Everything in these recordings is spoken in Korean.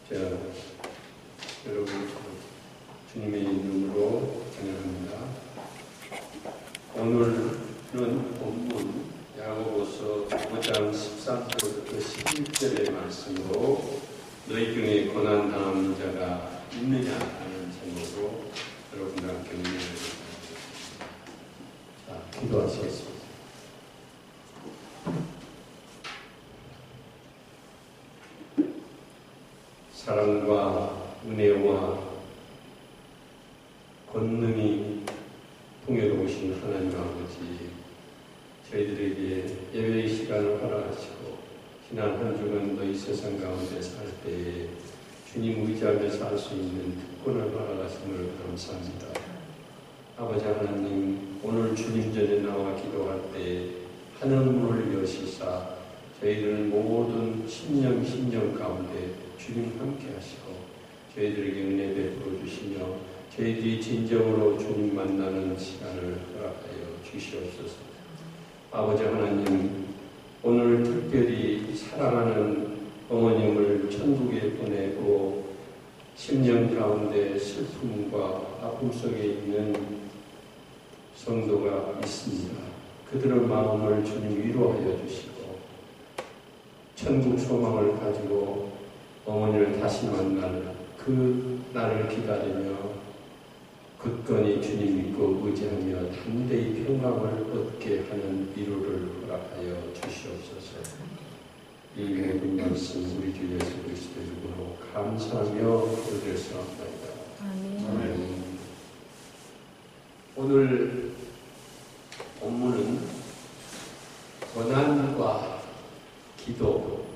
자, 여러분 주님의 이름으로 찬양합니다. 오늘은 본문 야고보서 5장 13절부터 11절의 말씀으로 너희 중에 고난 당한 자가 있느냐 하는 제목으로 여러분과 함께 은혜를 기도하시겠습니다. 사랑과 은혜와 권능이 풍요로우신 하나님 아버지, 저희들에게 예배의 시간을 허락하시고 지난 한 주간도 이 세상 가운데 살 때에 주님 의지하며 살 수 있는 특권을 허락하심을 감사합니다. 아버지 하나님, 오늘 주님 전에 나와 기도할 때 하늘문을 여시사 저희들은 모든 심령 가운데 주님 함께 하시고 저희들에게 은혜 베풀어 주시며 저희들이 진정으로 주님 만나는 시간을 허락하여 주시옵소서. 아버지 하나님, 오늘 특별히 사랑하는 어머님을 천국에 보내고 심령 가운데 슬픔과 아픔 속에 있는 성도가 있습니다. 그들의 마음을 주님 위로하여 주시고 천국 소망을 가지고 어머니를 다시 만나는 그 날을 기다리며 굳건히 주님 믿고 의지하며 담대히 평강을 얻게 하는 위로를 허락하여 주시옵소서. 이 모든 말씀 우리 주 예수 그리스도의 이름으로 감사하며 기도드렸사옵나이다. 아멘. 오늘 본문은 고난과 기도,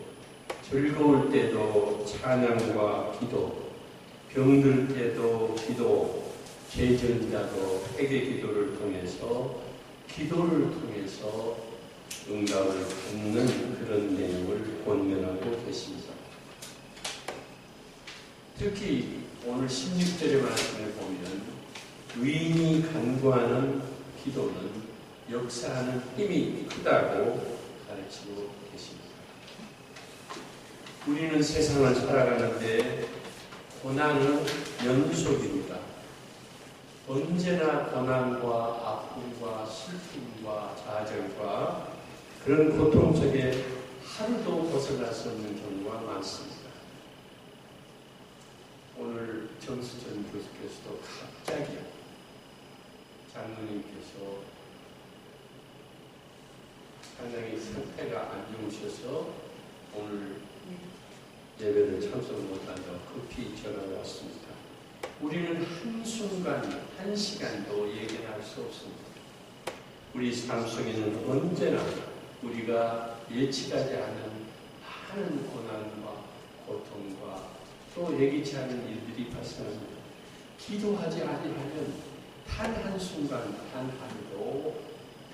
즐거울 때도 찬양과 기도, 병들 때도 기도, 죄전자도 회개 기도를 통해서 기도를 통해서 응답을 받는 그런 내용을 권면하고 계십니다. 특히 오늘 16절의 말씀을 보면 의인이 간구하는 기도는 역사하는 힘이 크다고 가르치고 계십니다. 우리는 세상을 살아가는데 고난은 연속입니다. 언제나 고난과 아픔과 슬픔과 좌절과 그런 고통 속에 하루도 벗어날 수 없는 경우가 많습니다. 오늘 정수전 교수께서도 갑자기 장로님께서 상당히 상태가 안 좋으셔서 오늘 예배를 참석 못한다고 급히 전화가 왔습니다. 우리는 한순간, 한 시간도 예견할 수 없습니다. 우리 삶 속에는 언제나 우리가 예측하지 않은 많은 고난과 고통과 또 예기치 않은 일들이 발생합니다. 기도하지 아니하면 단 한순간, 단 하루도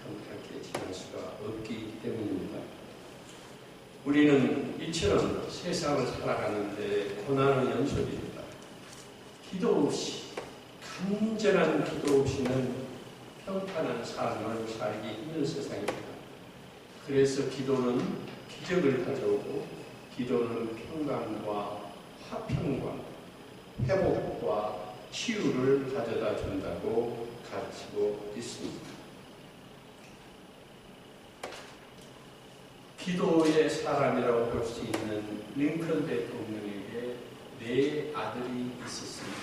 평탄하게 지날 수가 없기 때문입니다. 우리는 이처럼 세상을 살아가는데 고난은 연속입니다. 기도 없이, 간절한 기도 없이는 평탄한 삶을 살기 힘든 세상입니다. 그래서 기도는 기적을 가져오고 기도는 평강과 화평과 회복과 치유를 가져다 준다고 가르치고 있습니다. 기도의 사람이라고 볼 수 있는 링컨 대통령에게 4 아들이 있었습니다.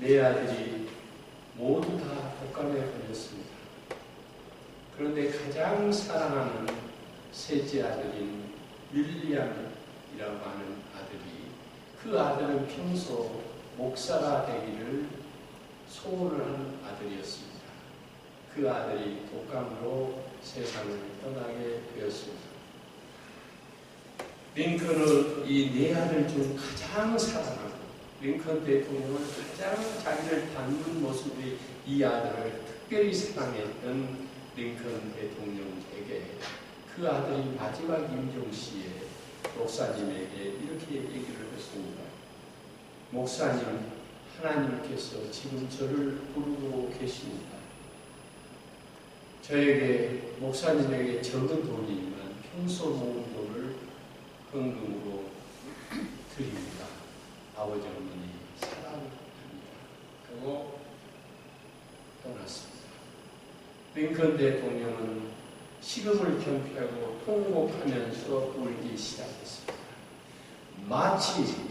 4 아들이 모두 다 독감에 걸렸습니다. 그런데 가장 사랑하는 셋째 아들인 윌리엄이라고 하는 아들이, 그 아들은 평소 목사가 되기를 소원을 한 아들이었습니다. 그 아들이 독감으로 세상을 떠나게 되었습니다. 링컨은 이 4 아들 중 가장 사랑하고 링컨 대통령을 가장 자기를 닮은 모습의 이 아들을 특별히 사랑했던 링컨 대통령에게 그 아들이 마지막 임종시에 목사님에게 이렇게 얘기를 했습니다. 목사님, 하나님께서 지금 저를 부르고 계십니다. 저에게, 목사님에게 적은 돈이지만 평소 모은 돈을 헌금으로 아버지 어머니 사랑합니다. 그리고 떠났습니다. 링컨 대통령은 식음을 경피하고 통곡하면서 울기 시작했습니다. 마치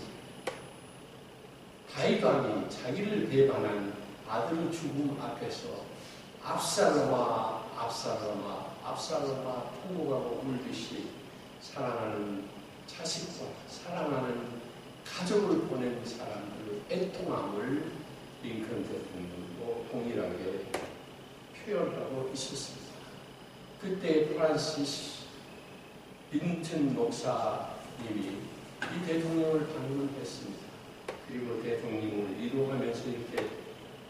다윗왕이 자기를 배반한 아들의 죽음 앞에서 압살롬아 압살롬아 압살롬아 통곡하고 울듯이 사랑하는 자식과 사랑하는 가족을 보낸 사람들의 애통함을 링컨 대통령도 동일하게 표현하고 있었습니다. 그때 프란시스 빈튼 목사님이 이 대통령을 방문했습니다. 그리고 대통령을 위로하면서 이렇게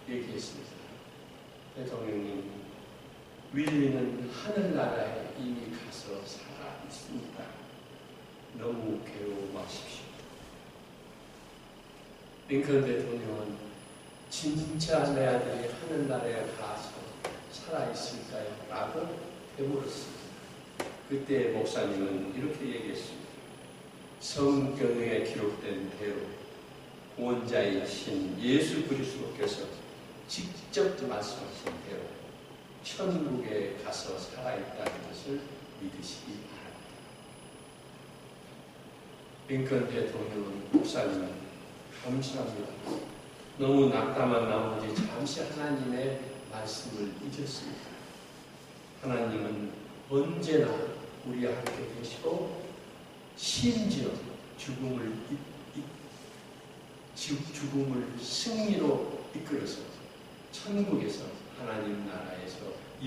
얘기했습니다. 대통령님, 윌리는 하늘나라에 이미 가서 살아 있습니다. 너무 괴로워 마십시오. 링컨 대통령은 진짜 내 아들이 하늘나라에 가서 살아있을까요? 라고 해물었습니다. 그때 목사님은 이렇게 얘기했습니다. 성경에 기록된 대로 구원자이신 예수 그리스도께서 직접 말씀하신 대로 천국에 가서 살아있다는 것을 믿으시기 바랍니다. 링컨 대통령은 목사님은 감사합니다. 너무 낙담한 나머지 잠시 하나님의 말씀을 잊었습니다. 하나님은 언제나 우리와 함께 계시고 심지어 죽음을 승리로 이끌어서 천국에서 하나님 나라에서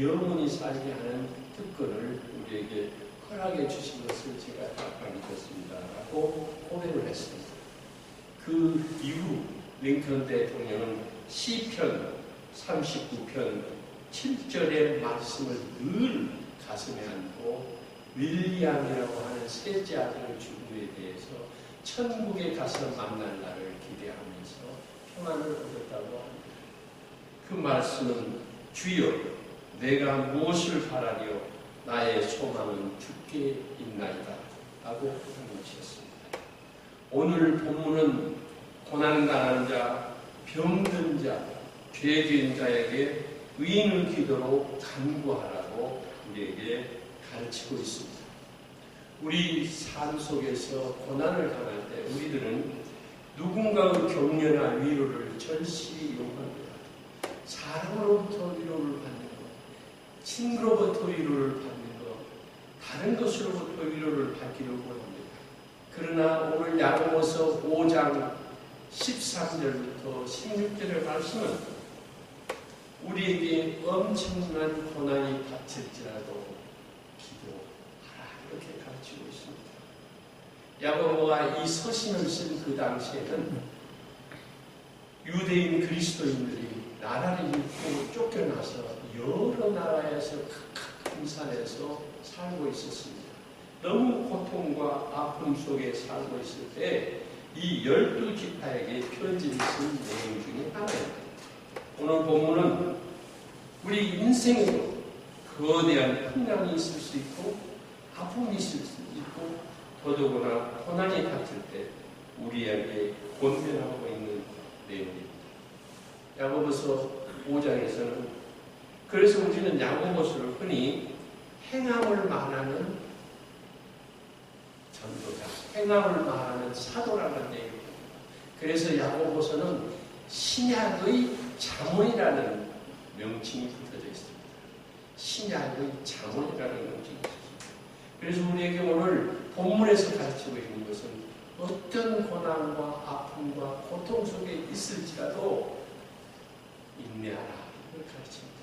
영원히 살게 하는 특권을 우리에게 허락해 주신 것을 제가 잘 믿었습니다. 라고 고백을 했습니다. 그 이후 링컨 대통령은 시편 39편 7절의 말씀을 늘 가슴에 안고 윌리엄이라고 하는 셋째 아들의 죽음에 대해서 천국에 가서 만날 날을 기대하면서 평안을 얻었다고 합니다. 그 말씀은 주여 내가 무엇을 바라리요 나의 소망은 주께 있나이다 라고 하는 것이었습니다. 오늘 본문은 고난당한 자, 병든 자, 죄진 자에게 의인의 기도로 간구하라고 우리에게 가르치고 있습니다. 우리 삶 속에서 고난을 당할 때 우리들은 누군가의 격려나 위로를 절실히 요구합니다. 사람으로부터 위로를 받는 것, 친구로부터 위로를 받는 것, 다른 것으로부터 위로를 받기를 원합니다. 그러나 오늘 야고보서 5장 13절부터 16절의 말씀은 우리에게 엄청난 고난이 닥칠지라도 기도하라 이렇게 가르치고 있습니다. 야고보가 이 서신을 쓴 그 당시에는 유대인 그리스도인들이 나라를 잃고 쫓겨나서 여러 나라에서 각각 산에서 살고 있었습니다. 너무 고통과 아픔 속에 살고 있을 때 이 12지파에게 편지를 쓴 내용 중에 하나입니다. 오늘 본문은 우리 인생에도 거대한 풍랑이 있을 수 있고 아픔이 있을 수 있고 더더구나 고난이 닥칠 때 우리에게 권면하고 있는 내용입니다. 야고보서 5장에서는 그래서 우리는 야고보서를 흔히 행함을 말하는 전도자, 행함을 말하는 사도라는 내용입니다. 그래서 야고보서는 신약의 자문이라는 명칭이 붙어져 있습니다. 신약의 자문이라는 명칭이 있습니다. 그래서 우리에게 오늘 본문에서 가르치고 있는 것은 어떤 고난과 아픔과 고통 속에 있을지라도 인내하라 이걸 가르칩니다.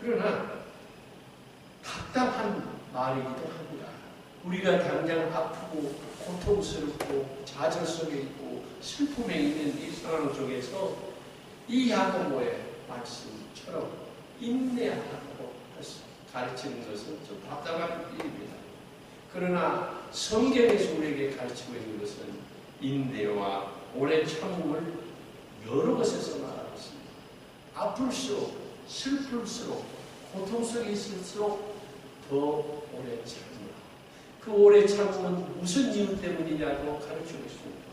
그러나 답답한 말이기도 합니다. 우리가 당장 아프고 고통스럽고 좌절 속에 있고 슬픔에 있는 이 상황 속에서 이 야고보의 말씀처럼 인내하라고 가르치는 것은 좀 답답한 일입니다. 그러나 성경에서 우리에게 가르치고 있는 것은 인내와 오래 참음을 여러 것에서 말하고 있습니다. 아플수록 슬플수록 고통 속에 있을수록 더 오래 참으라. 그 오래 참음은 무슨 이유 때문이냐고 가르치고 있습니다.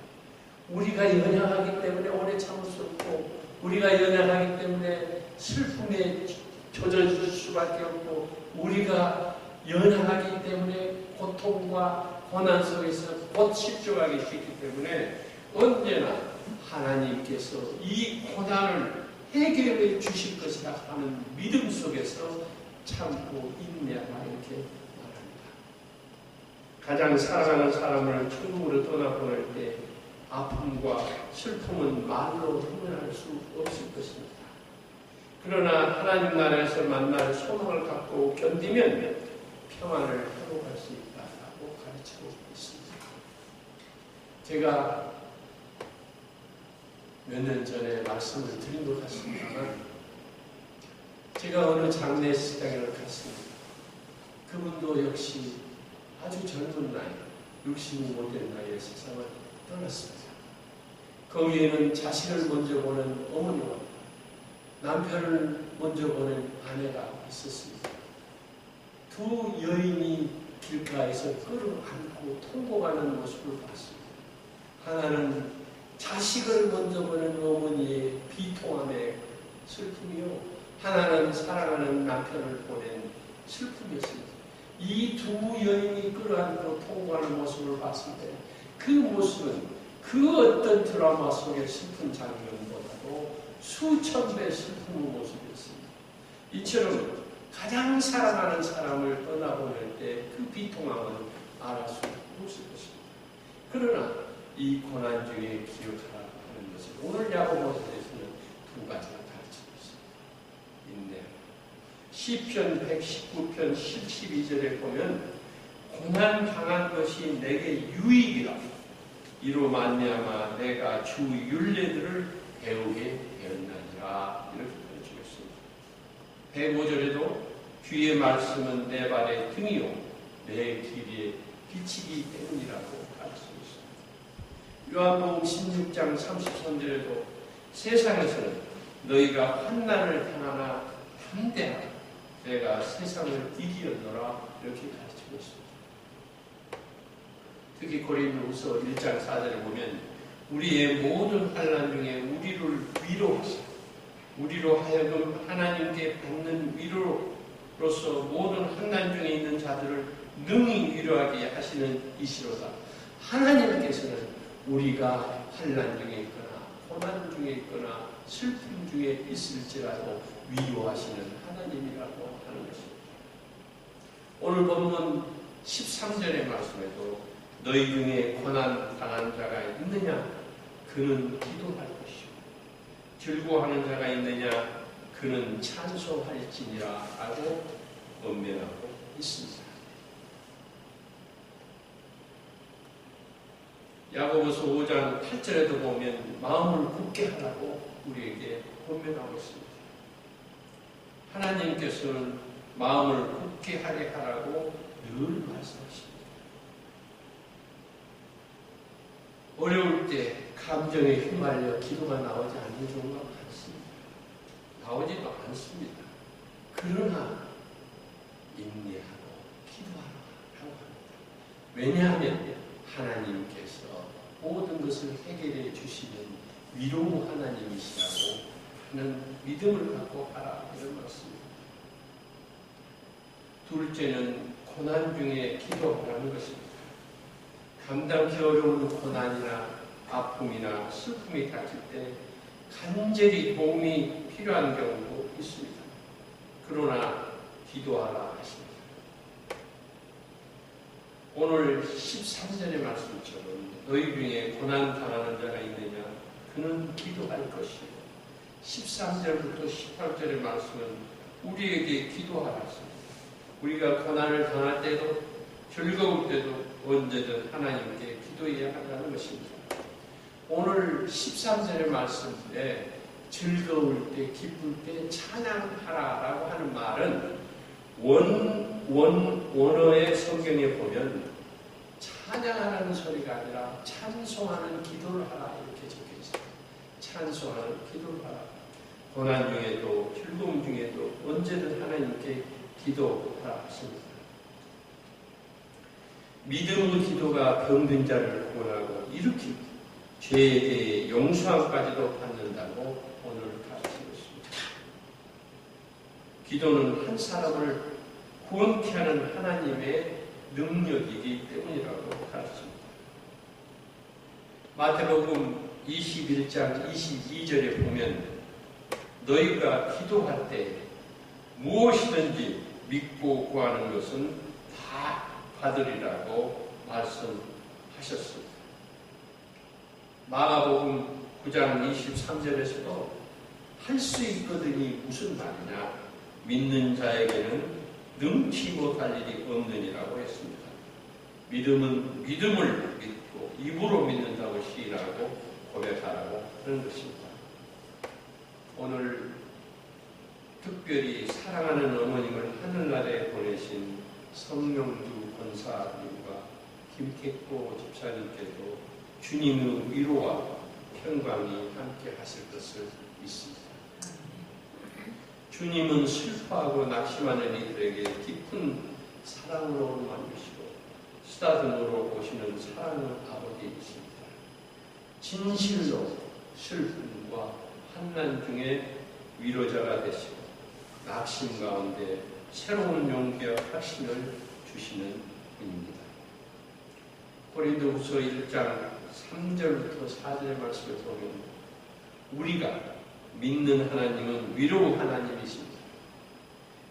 우리가 연약하기 때문에 오래 참을 수 없고, 우리가 연약하기 때문에 슬픔에 젖어질 수밖에 없고, 우리가 연약하기 때문에 고통과 고난 속에서 곧 실족하게 되기 때문에 언제나 하나님께서 이 고난을 해결해 주실 것이라 하는 믿음 속에서 참고 인내하라 이렇게 말합니다. 가장 사랑하는 사람을 천국으로 떠나보낼 때 아픔과 슬픔은 말로 표현할 수 없을 것입니다. 그러나 하나님 나라에서 만날 소망을 갖고 견디면 평안을 회복할 수 있다고 가르치고 있습니다. 제가 몇 년 전에 말씀을 드린 것 같습니다만, 제가 어느 장례 식장을 갔습니다. 그분도 역시 아주 젊은 나이, 60이 못 된 나이에 세상을 떠났습니다. 거기에는 자식을 먼저 보는 어머니와 남편을 먼저 보는 아내가 있었습니다. 두 여인이 길가에서 끌어안고 통곡하는 모습을 봤습니다. 하나는 자식을 먼저 보는 어머니의 비통함의 슬픔이요, 하나는 사랑하는 남편을 보낸 슬픔이었습니다. 이 두 여인이 끌어안고 통곡하는 모습을 봤을 때 그 모습은 그 어떤 드라마 속의 슬픈 장면보다도 수천 배 슬픈 모습이었습니다. 이처럼 가장 사랑하는 사람을 떠나보낼 때 그 비통함은 알을 수 없을 것입니다. 그러나 이 고난 중에 기억하라 하는 것을 오늘 야고보서에서는 두 가지가 가르치고 있습니다. 인내. 시편 119편 12절에 보면 고난 당한 것이 내게 유익이라, 이로 말미암아 내가 주 율례들을 배우게 되었나니라 이렇게 가르치고 있습니다. 105절에도 주의 말씀은 내 발의 등이요 내 길에 빛이기 때문이라고 가르치고 있습니다. 요한복음 16장 33절에도 세상에서는 너희가 환난을 당하나 담대하라, 내가 세상을 이기었노라 이렇게 가르치고 있습니다. 특히 고린도후서 1장 4절에 보면 우리의 모든 환난 중에 우리를 위로하사 우리로 하여금 하나님께 받는 위로로서 모든 환난 중에 있는 자들을 능히 위로하게 하시는 이시로다. 하나님께서는 우리가 환난 중에 있거나 고난 중에 있거나 슬픔 중에 있을지라도 위로하시는 하나님이라고 하는 것입니다. 오늘 본문 13절의 말씀에도 너희 중에 고난 당한 자가 있느냐? 그는 기도할 것이요. 즐거워하는 자가 있느냐? 그는 찬송할지니라 하고 권면하고 있습니다. 야고보서 5장 8절에도 보면 마음을 굳게 하라고 우리에게 권면하고 있습니다. 하나님께서는 마음을 굳게 하게 하라고 늘 말씀하십니다. 어려울 때 감정에 휘말려 기도가 나오지 않는 경우가 많습니다. 나오지도 않습니다. 그러나 인내하고 기도하라고 합니다. 왜냐하면 하나님께서 모든 것을 해결해 주시는 위로 하나님이시라고 하는 믿음을 갖고 하라 이런 말씀입니다. 둘째는 고난 중에 기도하라는 것입니다. 감당하기 어려운 고난이나 아픔이나 슬픔이 닥칠 때 간절히 도움이 필요한 경우도 있습니다. 그러나 기도하라 하십니다. 오늘 13절의 말씀처럼 너희 중에 고난 당하는 자가 있느냐? 그는 기도할 것이요. 13절부터 18절의 말씀은 우리에게 기도하라 했습니다. 우리가 고난을 당할 때도 즐거울 때도 언제든 하나님께 기도해야 한다는 것입니다. 오늘 13절의 말씀에 즐거울 때, 기쁠 때 찬양하라라고 하는 말은 원어의 성경에 보면 찬양하라는 소리가 아니라 찬송하는 기도를 하라 이렇게 적혀 있습니다. 찬송하는 기도를 하라. 고난 중에도 즐거움 중에도 언제든 하나님께 기도하라 하십니다. 믿음의 기도가 병든 자를 구원하고 일으킵니다. 죄에 대해 용서함까지도 받는다고 오늘 가르치고 있습니다. 기도는 한 사람을 구원케 하는 하나님의 능력이기 때문이라고 가르칩니다. 마태복음 21장 22절에 보면 너희가 기도할 때 무엇이든지 믿고 구하는 것은 다 받으리라고 말씀하셨습니다. 마가복음 9장 23절에서도 할 수 있거든이 무슨 말이냐, 믿는 자에게는 능치 못할 일이 없느니라고 했습니다. 믿음은 믿음을 믿고 입으로 믿는다고 시인하고 고백하라고 하는 것입니다. 오늘 특별히 사랑하는 어머님을 하늘나라에 보내신 성명주 권사님과 김택도 집사님께도 주님의 위로와 평강이 함께 하실 것을 믿습니다. 주님은 슬퍼하고 낙심하는 이들에게 깊은 사랑으로 만드시고 쓰다듬으로 보시는 사랑의 아버지이십니다. 진실로 슬픔과 환난 중에 위로자가 되시고 낙심 가운데 새로운 용기와 확신을 주시는 분입니다. 고린도후서 1장 3절부터 4절의 말씀을 보면 우리가 믿는 하나님은 위로 하나님이십니다.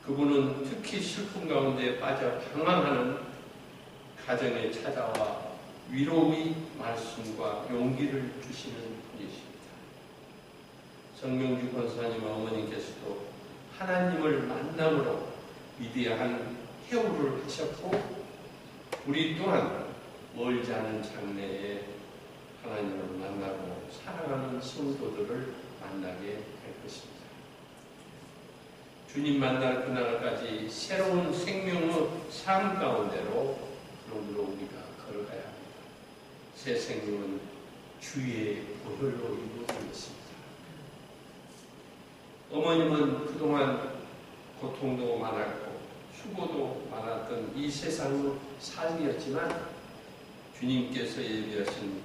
그분은 특히 슬픔 가운데 빠져 방황하는 가정에 찾아와 위로의 말씀과 용기를 주시는 분이십니다. 성명주 권사님과 어머니께서도 하나님을 만남으로 위대한 해오를 하셨고 우리 또한 멀지 않은 장래에 하나님을 만나고 사랑하는 성도들을 만나게 할 것입니다. 주님 만날 그날까지 새로운 생명의 삶 가운데로 그러므로 우리가 걸어가야 합니다. 새 생명은 주의 보혈로 이루어진 것입니다. 어머님은 그동안 고통도 많았고 수고도 많았던 이 세상의 삶이었지만 주님께서 예비하신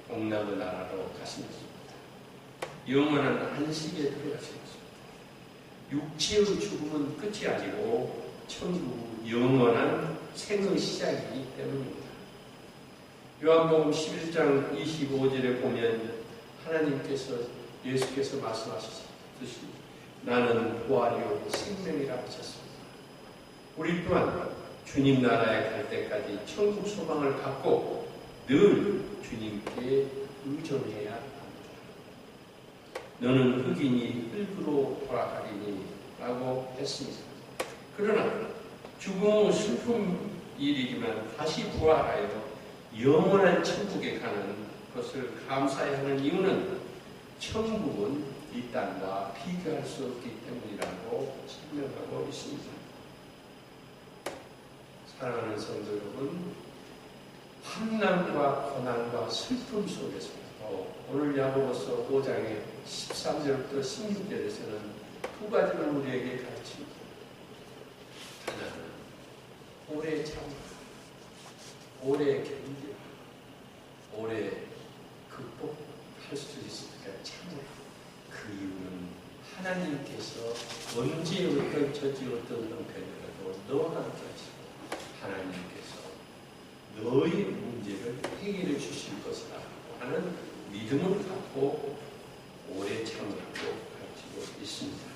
복락의 나라로 가시겠습니다. 영원한 안식에 들어가시겠습니다. 육체의 죽음은 끝이 아니고 천국 영원한 생의 시작이기 때문입니다. 요한복음 11장 25절에 보면 하나님께서 예수께서 말씀하셨듯이 나는 부활이요 생명이라 하셨습니다. 우리 또한 주님 나라에 갈 때까지 천국 소망을 갖고 늘 주님께 의존해야 합니다. 너는 흙이니 흙으로 돌아가리니 라고 했습니다. 그러나 죽음은 슬픈 일이지만 다시 부활하여 영원한 천국에 가는 것을 감사해야 하는 이유는 천국은 이 땅과 비교할 수 없기 때문이라고 설명하고 있습니다. 사랑하는 성도 여러분, 환난과 고난과 슬픔 속에서도 오늘 야고보서 5장의 13절부터 16절에서는 두 가지를 우리에게 가르칩니다. 하나는 오래 참아, 오래 견디라, 오래 극복할 수 있으니까 참으라. 그 이유는 하나님께서 언제 어떤 처지 어떤 형편이라도 너와 함께 하시고 하나님께서 너의 문제를 해결해 주실 것이라고 하는 믿음을 갖고 오래 참으라고 가르치고 있습니다.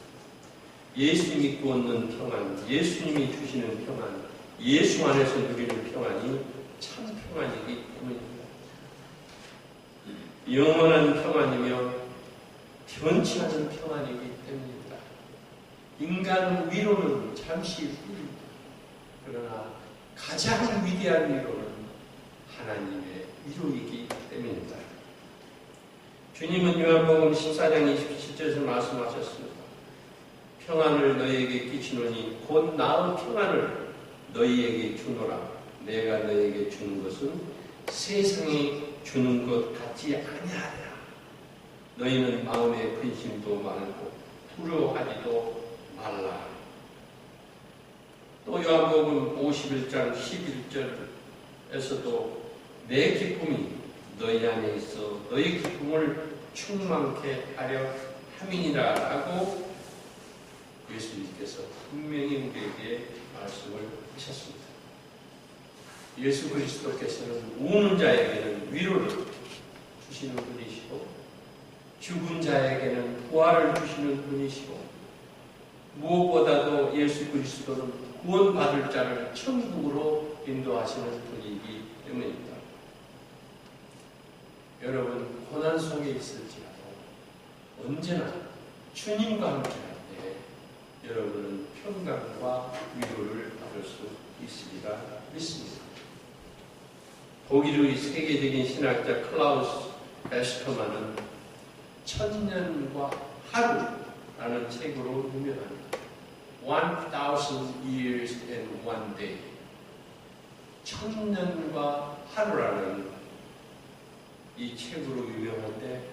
예수님이 꾸얹는 평안, 예수님이 주시는 평안, 예수 안에서 누리는 평안이 참 평안이기 때문입니다. 영원한 평안이며 변치 않은 평안이기 때문입니다. 인간 위로는 잠시 후입니다. 그러나 가장 위대한 위로는 하나님의 위로이기 때문입니다. 주님은 요한복음 14장 27절에서 말씀하셨습니다. 평안을 너희에게 끼치노니 곧 나의 평안을 너희에게 주노라. 내가 너희에게 주는 것은 세상이 주는 것 같지 아니하리라. 너희는 마음에 근심도 말고 두려워하지도 말라. 또 요한복음 51장 11절에서도 내 기쁨이 너희 안에 있어 너희 기쁨을 충만케 하려 함이니라라고 예수님께서 분명히 우리에게 말씀을 하셨습니다. 예수 그리스도께서는 우는 자에게는 위로를 주시는 분이시고 죽은 자에게는 부활을 주시는 분이시고 무엇보다도 예수 그리스도는 구원받을 자를 천국으로 인도하시는 분이기 때문입니다. 여러분 고난 속에 있을지라도 언제나 주님과 함께할 때 여러분은 평강과 위로를 받을 수 있으리라 믿습니다. 독일의 세계적인 신학자 클라우스 베스터만은 천년과 하루라는 책으로 유명합니다. 1000 years and one day. 천년과 하루라는 이 책으로 유명한데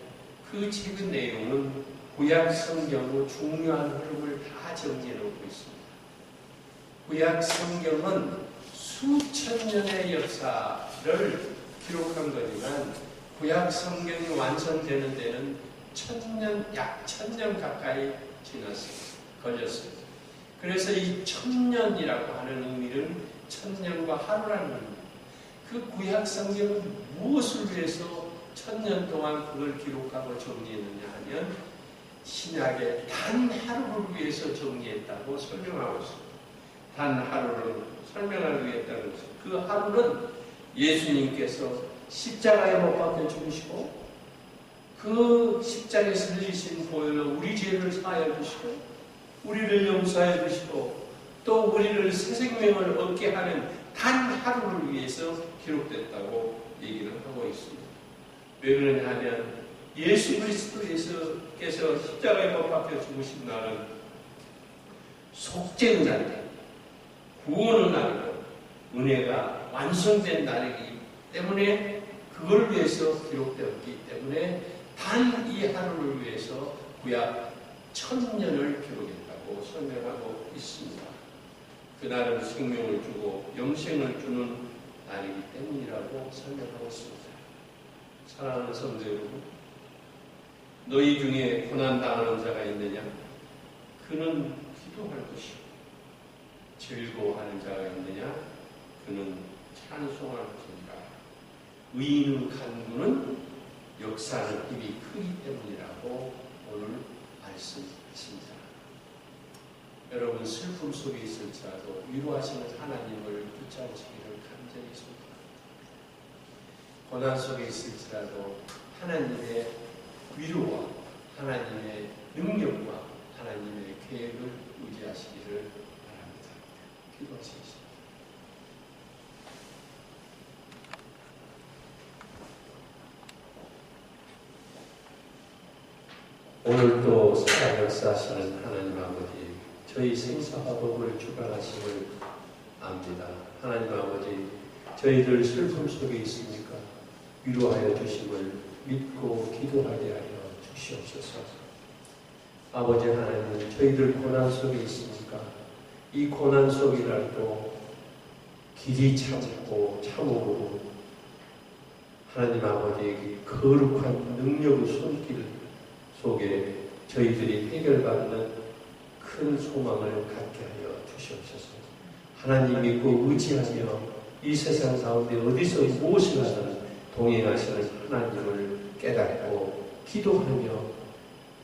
그 책의 내용은 구약 성경의 중요한 흐름을 다 정리해 놓고 있습니다. 구약 성경은 수천 년의 역사를 기록한 거지만 구약 성경이 완성되는 데는 약 1000년 가까이 걸렸습니다. 그래서 이 1000년이라고 하는 의미는 천년과 하루라는 의미입니다. 그 구약 성경은 무엇을 위해서 1000년 동안 그걸 기록하고 정리했느냐 하면 신약의 단 하루를 위해서 정리했다고 설명하고 있습니다. 단 하루를 설명하기 위해 했다는 것입니다. 그 하루는 예수님께서 십자가에 못 박혀 죽으시고 그 십자가에서 흘리신 보혈로 우리 죄를 사하여 주시고 우리를 용서해 주시고 또 우리를 새 생명을 얻게 하는 단 하루를 위해서 기록됐다고 얘기를 하고 있습니다. 왜 그러냐 하면 예수 그리스도께서 십자가에 못 박혀 죽으신 날은 속죄의 날이고 구원의 날이고 은혜가 완성된 날이기 때문에 그걸 위해서 기록되었기 때문에 단 이 하루를 위해서 구약 1000년을 기록했다고 설명하고 있습니다. 그날은 생명을 주고 영생을 주는 날이기 때문이라고 설명하고 있습니다. 사랑하는 성도 여러분, 너희 중에 고난당하는 자가 있느냐? 그는 기도할 것이고 즐거워하는 자가 있느냐? 그는 찬송할 것이니라. 의인의 간구는 역사하는 힘이 크기 때문이라고 오늘 말씀하십니다. 여러분 슬픔 속에 있을지라도 위로하시는 하나님을 붙잡으시기를 간절히 소원합니다. 고난 속에 있을지라도 하나님의 위로와 하나님의 능력과 하나님의 계획을 의지하시기를 바랍니다. 기도하시겠습니다. 오늘도 살아 역사하시는 하나님 아버지, 저희 생사와 복을 주관하심을 압니다. 하나님 아버지, 저희들 슬픔 속에 있으니까 위로하여 주심을 믿고 기도하게 하여 주시옵소서. 아버지 하나님, 저희들 고난 속에 있으니까 이 고난 속이라도 길이 참고 참으로 하나님 아버지에게 거룩한 능력의 손길 속에 저희들이 해결받는 큰 소망을 갖게 하여 주시옵소서. 하나님 믿고 의지하며 이 세상 가운데 어디서 무엇을 하든 동행하시는 하나님을 깨닫고 기도하며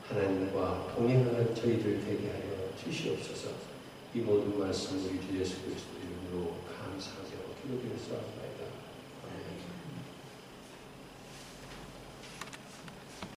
하나님과 동행하는 저희들 되게 하여 주시옵소서. 이 모든 말씀 우리 주 예수 그리스도 이름으로 감사하며 기도드리옵소서.